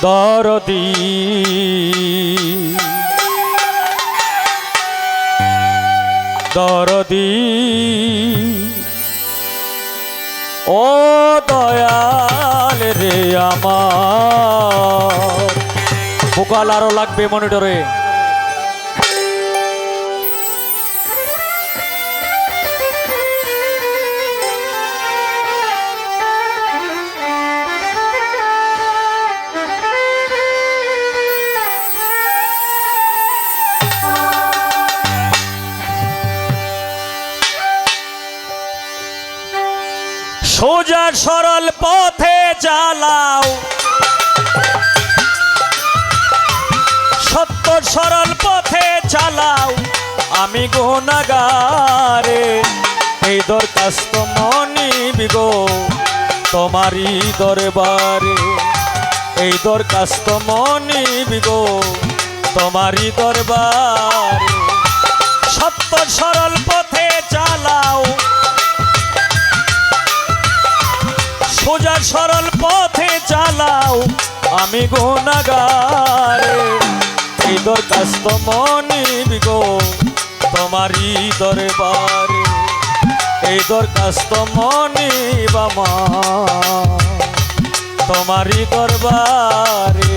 দরদি দরদি ও দয়াল রে আমার ভোকাল আরো লাগবে মনিটরে। সোজা সরল পথে চালাও, সত্য সরল পথে চালাও, আমি গুনাহগারে এই দরখাস্ত মনিব গো তোমারই দরবারে, এই দরখাস্ত মনিব গো তোমারই দরবারে। সত্য সরল পথে চালাও, সোজা সরল পথে চালাও, আমি গুনাহগারে এই দরখাস্ত মনিব গো তোমারই দরবারে, এই দরখাস্ত মনিব আমার তোমারই দরবারে।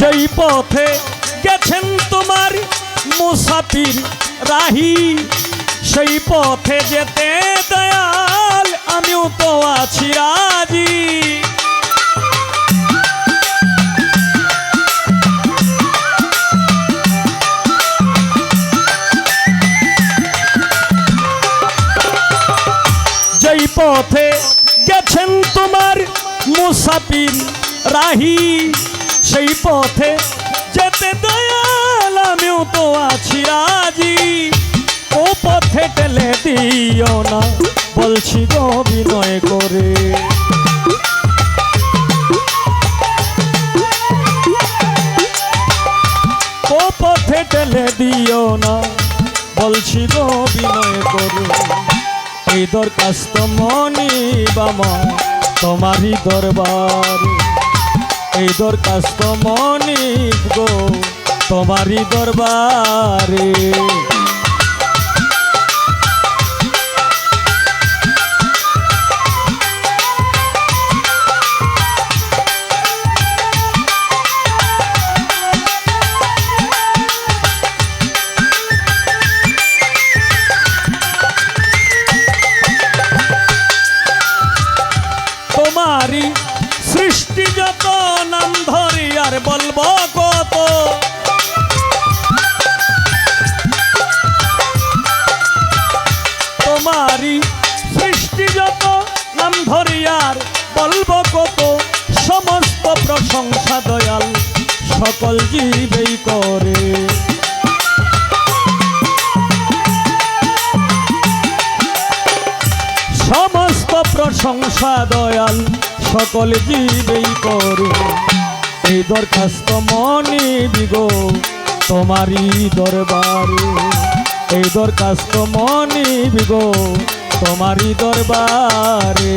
যেই পথে গেছেন তোমার মুসাফির রাহি, সেই পথে যেতে দয়াল আমিও তো আছি রাজি। যেই পথে গেছেন তোমার মুসাফির রাহি, সেই পথে যেতে দয়াল আমিও তো আছি রাজি। ও পথে ঠেলে দিও না বলছি গো বিনয় করে, ও পথে ঠেলে দিও না বলছি গো বিনয় করে। এই দরখাস্ত মনিব আমার তোমারই দরবারে, এই দরখাস্ত মনিব গো তোমারই দরবারে। তোমারই সৃষ্টি যত নাম ধরি আর বলবো কত, তোমারই সৃষ্টি যত নাম ধরি আর বলবো কত। সমস্ত প্রশংসা দয়াল সকল জীবেই করে, সমস্ত প্রশংসা দয়াল সকল জীবেই করে। এই দরখাস্ত মনিব গো তোমারই দরবারে, এই দরখাস্ত মনিব গো তোমারই দরবারে।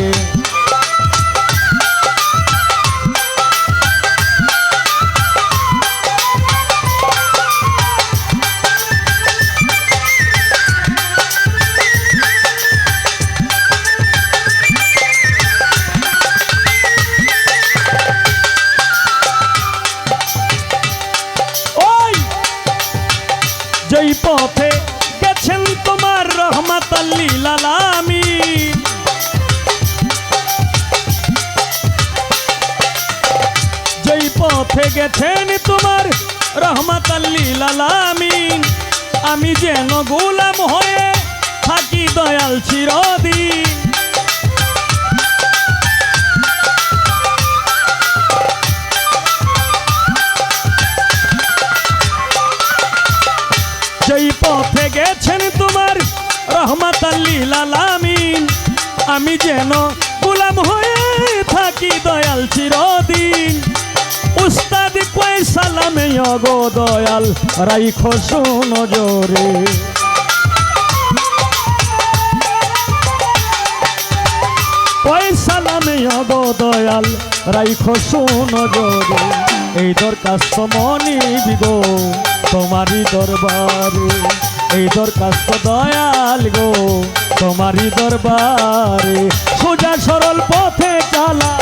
যেই পথে গেছেন তোমার রহমাতাল লিল আলামিন, যেই পথে গেছেন তোমার রহমাতাল লিল আলামিন, আমি যেন গোলাম হয়ে থাকি দয়াল চিরদিন। যেই পথে গেছেন তোমার রাহমাতাল লিল আলামিন আমি যেন গোলাম হয়ে থাকি দয়াল চিরদিন উস্তাদ কয় সালামে অগো দয়াল রাইখো সুনজরে কয় সালামে অগো দয়াল রাইখো সুনজরে এই দরখাস্ত মনিবি গো তোমারই দরবারে এই দরখাস্ত দয়াল গো তোমারই দরবারে সোজা সরল পথে চালা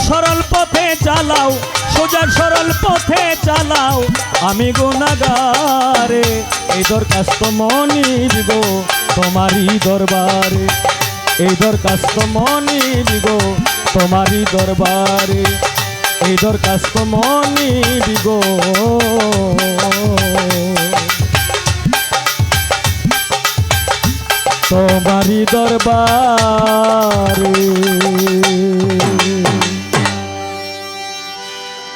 সরল পথে চালাও সোজা সরল পথে চালাও আমি গুনাহগারে এই দরখাস্ত মনিব গো তোমারই দরবারে এই দরখাস্ত মনিব গো তোমারই দরবারে এই দরখাস্ত মনিব গো তোমারই দরবারে।